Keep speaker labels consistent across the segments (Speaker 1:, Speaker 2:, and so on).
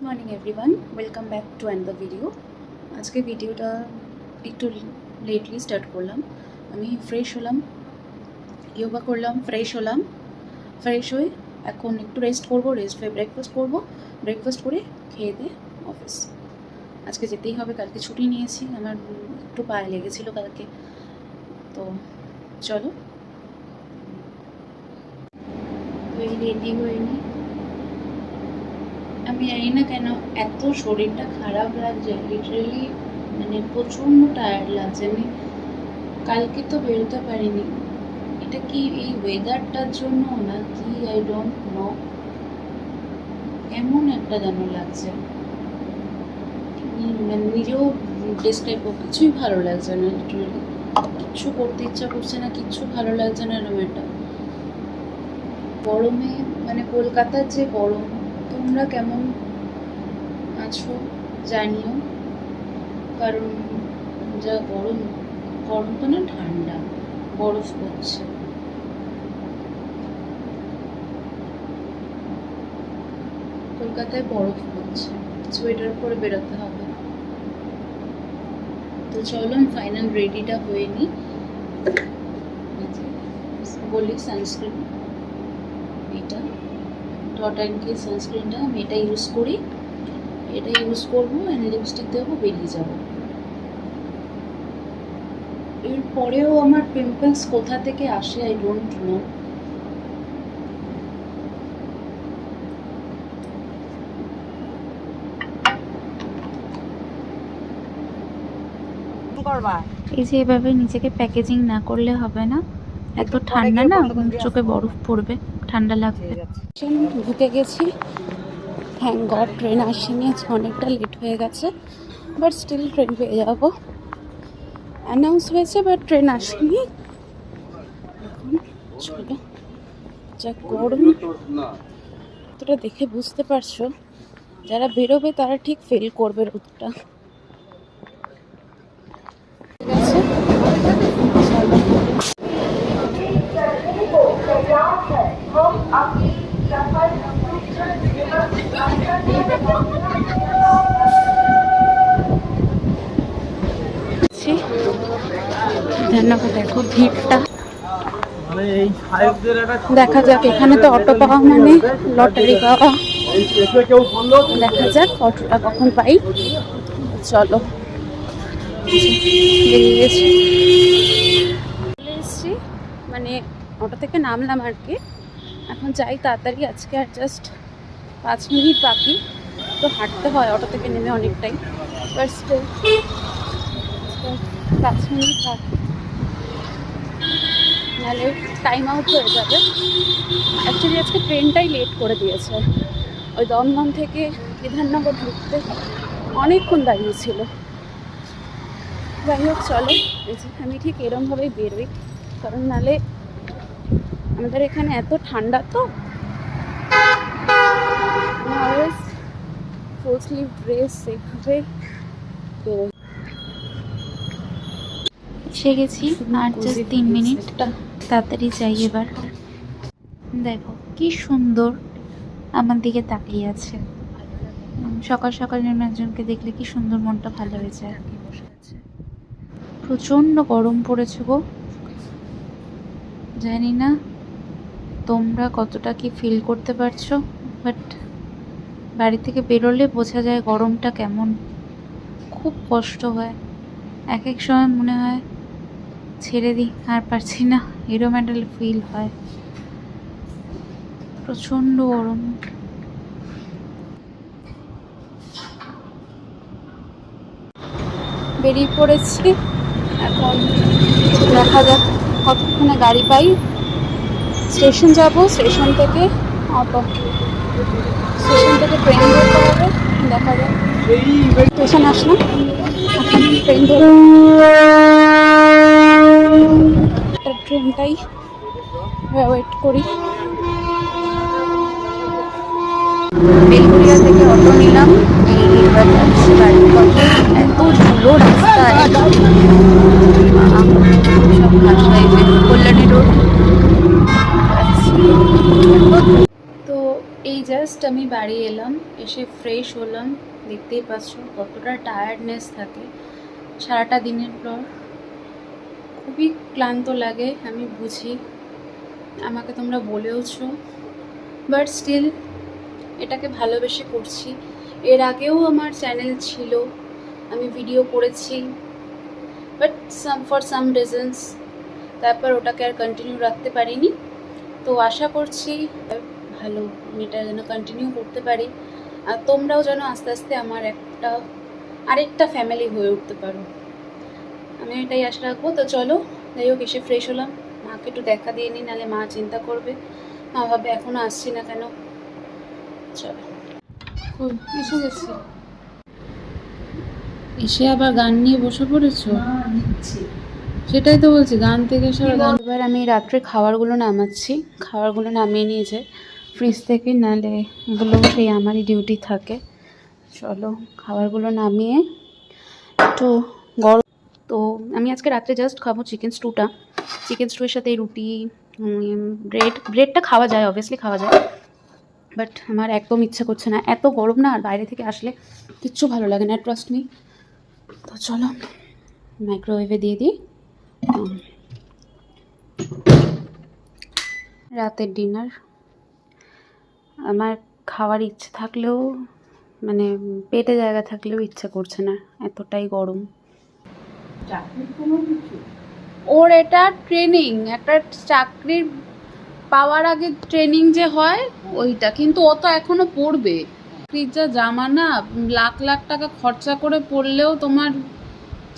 Speaker 1: Morning everyone, welcome back to another video. আজকে ভিডিওটা একটু লেটলি স্টার্ট করলাম। আমি ফ্রেশ হলাম, ইয়োগা করলাম, ফ্রেশ হয়ে এখন একটু রেস্ট করবো, রেস্ট হয়ে ব্রেকফাস্ট করে খেয়ে দিয়ে অফিস। আজকে যেতেই হবে, কালকে ছুটি নিয়েছি, আমার একটু পায়ে লেগেছিলো কালকে। তো চলো রেডি হয়ে নিই। আমি জানি না কেন এত শরীরটা খারাপ লাগছে, লিটারেলি মানে প্রচণ্ড টায়ার্ড লাগছে। আমি কালকে তো বেরোতে পারিনি, এটা কি এই ওয়েদারটার জন্য না কি, আই ডোন্ট নো, এমন একটা যেন লাগছে, মানে নিজেও ডিসক্রাইব করতে কিছুই ভালো লাগছে না। লিটারেলি কিচ্ছু করতে ইচ্ছা করছে না, কিচ্ছু ভালো লাগছে না। এরকম একটা গরমে, মানে কলকাতার যে গরম, তোমরা কেমন আছো জানিও, কারণ যা গরম, গরম তো না, ঠান্ডা, বরফ পড়ছে। কলকাতায় বরফ পড়ছে, সোয়েটার পরে বেরোতে হবে। তো চলো আমি ফাইনাল রেডিটা হয়ে নিই। বলি সানস্ক্রিন, এটা ডট অ্যান্ড কি সানস্ক্রিনটা, আমি এটা ইউজ করি, এটা ইউজ করবো, অ্যান্ড লিপস্টিক দেবো, বেরিয়ে যাবো। এরপরেও আমার পিম্পলস কোথা থেকে আসে আই ডোন্ট নো। এই যে এভাবে নিজেকে প্যাকেজিং না করলে হবে না, এত ঠান্ডা না, চোখে বরফ পড়বে, ঠান্ডা লাগবে। ঢুকে গেছি, থ্যাংক গড ট্রেন আসেনি, অনেকটা লেট হয়ে গেছে, বাট স্টিল ট্রেন পেয়ে যাবো। অ্যানাউন্স হয়েছে বাট ট্রেন আসেনি। এখন চলো, যা গরম, তোরা দেখে বুঝতে পারছো, যারা বেরোবে তারা ঠিক ফিল করবে রোদটা। দেখো ভিড়টা, দেখা যাক, এখানে তো অটো পাওয়া মানে লটারি পাওয়া। দেখা যাক অটোটা কখন পাই। চলো, বেরিয়ে গেছি, মানে অটো থেকে নামলাম আর কি। এখন যাই তাড়াতাড়ি, আজকে আর জাস্ট 5 মিনিট বাকি, তো হাঁটতে হয় অটো থেকে নেমে অনেকটাই, বাট স্টিল 5 মিনিট বাকি, নাহলে টাইম আউট হয়ে যাবে। অ্যাকচুয়ালি আজকে ট্রেনটাই লেট করে দিয়েছে, ওই দমদম থেকে বিধাননগর ঢুকতে অনেকক্ষণ দাঁড়িয়েছিল। যাই হোক চলো, আমি ঠিক এরমভাবেই বেরোই, কারণ নাহলে আমাদের এখানে এত ঠান্ডা, তো ফুল স্লিভ ড্রেস এইভাবে বেরোই। এসে গেছি, আর জাস্ট 3 মিনিট, তাড়াতাড়ি যাই এবার। দেখো কি সুন্দর আমার দিকে তাকিয়ে আছে, সকাল সকাল একজনকে দেখলে কি সুন্দর মনটা ভালো হয়ে যায়। প্রচণ্ড গরম পড়েছে গো, জানি না তোমরা কতটা কি ফিল করতে পারছো, বাট বাড়ি থেকে বেরোলে বোঝা যায় গরমটা কেমন, খুব কষ্ট হয়। এক এক সময় মনে হয় ছেড়ে দিই, আর পারছি না, এরকম একটা ফিল হয়, প্রচণ্ড গরম। বেরিয়ে পড়েছি, এখন দেখা যাক কতক্ষণে গাড়ি পাই। স্টেশন যাব, স্টেশন থেকে অটো, স্টেশন থেকে ট্রেন ধরতে হবে, দেখা যাক। স্টেশন আসলাম, এখন ট্রেন ধরে, ট্রেনটাই ওয়েট করি। বেলঘরিয়া থেকে অটো নিলাম, এবার যাচ্ছি বাড়ির পথে। এত ধুলো রাস্তায়, সব ভাষায় কল্যাণী রোড। তো এই জাস্ট আমি আমি বাড়ি এলাম, এসে ফ্রেশ হলাম। দেখতেই পাচ্ছ কতটা টায়ার্ডনেস থাকে সারাটা দিনের পর। খুবই ক্লান্ত লাগে, আমি বুঝি, আমাকে তোমরা বলেওছো, বাট স্টিল এটাকে ভালোবেসে করছি। এর আগেও আমার চ্যানেল ছিল, আমি ভিডিও করেছি, বাট ফর সাম রিজনস তারপর ওটাকে আর কন্টিনিউ রাখতে পারিনি। তো আশা করছি ভালো আমি এটা যেন কন্টিনিউ করতে পারি, আর তোমরাও যেন আস্তে আস্তে আমার আরেকটা ফ্যামিলি হয়ে উঠতে পারো, আমি এটাই আশা রাখবো। তো চলো, যাই হোক, এসে ফ্রেশ হলাম, মাকে একটু দেখা দিয়ে নিই, নাহলে মা চিন্তা করবে, মা ভাবে এখনও আসছি না কেন। চলো, এসে গেছি। এসে আবার গান নিয়ে বসে পড়েছো? সেটাই তো বলছি, গান থেকে গান। এবার আমি রাত্রে খাবারগুলো নামাচ্ছি, খাবারগুলো নামিয়ে নিয়েছে ফ্রিজ থেকে, নাহলে এগুলো সেই আমারই ডিউটি থাকে। চলো, খাবারগুলো নামিয়ে একটু গরম। তো আমি আজকে রাত্রে জাস্ট খাবো চিকেন স্টুটা। চিকেন স্টুয়ের সাথে রুটি, ব্রেডটা খাওয়া যায়, অবভিয়াসলি খাওয়া যায়, বাট আমার একদম ইচ্ছা করছে না, এত গরম না, আর বাইরে থেকে আসলে কিচ্ছু ভালো লাগে না, ট্রাস্ট মি। তো চলো মাইক্রোওয়েভে দিয়ে দিই রাতের ডিনার। আমার খাওয়ার ইচ্ছে থাকলেও, মানে পেটে জায়গা থাকলেও ইচ্ছা করছে না, এতটাই গরম। ওর এটা ট্রেনিং, একটা চাকরির পাওয়ার আগে ট্রেনিং যে হয় ওইটা, কিন্তু ও তো এখনো পড়বে। চাকরির যা জামানা, লাখ লাখ টাকা খরচা করে পড়লেও তোমার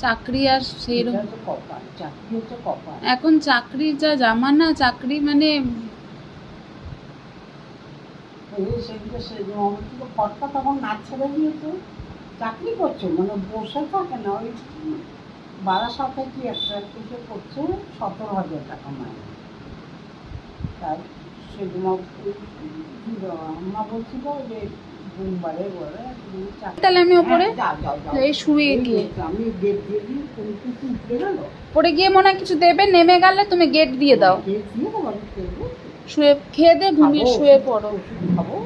Speaker 1: চাকরি আর সেরকম, এখন চাকরির যা জামানা, চাকরি মানে
Speaker 2: তখন না ছেড়ে দিয়েছে, চাকরি করছে মানে বসে থাকে না, ওই বারাসাতে কি একটা কিছু করছে, 17,000 টাকা মাইনে। তাই সেগুলো মা বলছিল যে বুধবারে বলে
Speaker 1: তাহলে আমি ওপরে এই শুয়ে গিয়ে,
Speaker 2: আমি গেট দিয়ে দিই, তুমি কিছু উঠে গেল,
Speaker 1: পরে গিয়ে মনে হয় কিছু দেবে, নেমে গেলে তুমি গেট দিয়ে দাও,
Speaker 2: গেট দিয়ে দেবো, আমি খেলবো,
Speaker 1: শুয়ে খেয়ে দে, ঘুমিয়ে শুয়ে পড়ো।
Speaker 2: খাবো,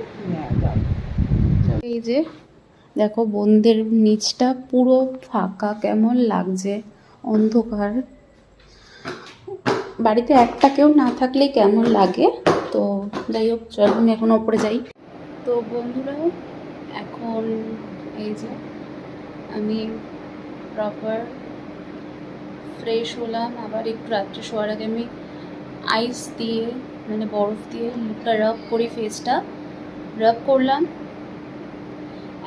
Speaker 1: এই যে দেখো বোনদের নিচটা পুরো ফাঁকা, কেমন লাগছে, অন্ধকার। বাড়িতে একটা কেউ না থাকলেই কেমন লাগে। তো যাই হোক, চলো আমি এখন ওপরে যাই। তো বন্ধুরা, এখন এই যে আমি প্রপার ফ্রেশ হলাম। আবার একটু রাত্রে শোয়ার আগে আমি আইস দিয়ে, মানে বরফ দিয়ে মুখটা রাব করি, ফেসটা রাব করলাম।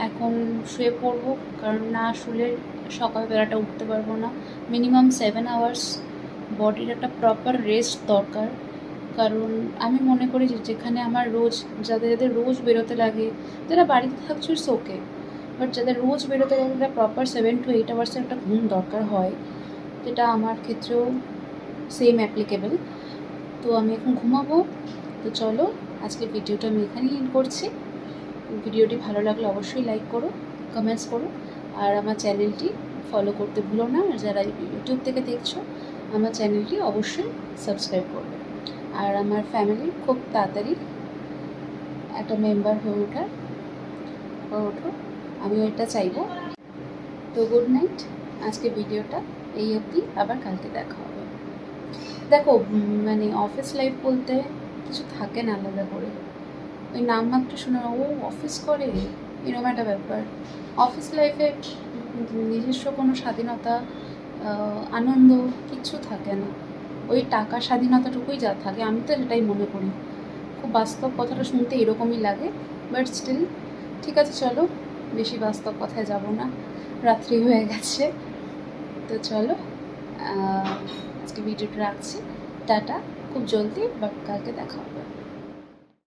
Speaker 1: এখন শুয়ে পড়বো, কারণ না শুলে সকালবেলাটা উঠতে পারবো না। মিনিমাম 7 আওয়ার্স বডির একটা প্রপার রেস্ট দরকার। কারণ আমি মনে করি যে যেখানে আমার রোজ, যাদের রোজ বেরোতে লাগে, যারা বাড়িতে থাকছে ইটস ওকে, বাট যাদের রোজ বেরোতে লাগে একটা প্রপার 7 to 8 আওয়ার্সের একটা ঘুম দরকার হয়, যেটা আমার ক্ষেত্রেও সেম অ্যাপ্লিকেবল। তো আমি এখন ঘুমাবো। তো চলো, আজকে ভিডিওটা আমি এখানেই এন্ড করছি। ভিডিওটি ভালো লাগলে অবশ্যই লাইক করো, কমেন্টস করো, আর আমার চ্যানেলটি ফলো করতে ভুলো না। আর যারা ইউটিউব থেকে দেখছো, আমার চ্যানেলটি অবশ্যই সাবস্ক্রাইব করবে। আর আমার ফ্যামিলি খুব তাড়াতাড়ি একটা মেম্বার হয়ে ওঠো, আমিও এটা চাইবো। তো গুড নাইট, আজকে ভিডিওটা এই অবধি, আবার কালকে দেখা হবে। দেখো, মানে অফিস লাইফ বলতে কিছু থাকে না আলাদা করে, ওই নামমাত্র শোনা, ও অফিস করে, এরকম একটা ব্যাপার। অফিস লাইফে নিজস্ব কোনো স্বাধীনতা, আনন্দ কিচ্ছু থাকে না, ওই টাকার স্বাধীনতাটুকুই যা থাকে। আমি তো সেটাই মনে করি, খুব বাস্তব কথাটা শুনতে এরকমই লাগে, বাট স্টিল ঠিক আছে। চলো, বেশি বাস্তব কথায় যাব না, রাত্রি হয়ে গেছে। তো চলো, আজকে ভিডিওটা রাখছি, টাটা, খুব জলদি, বাট কালকে দেখা হবে।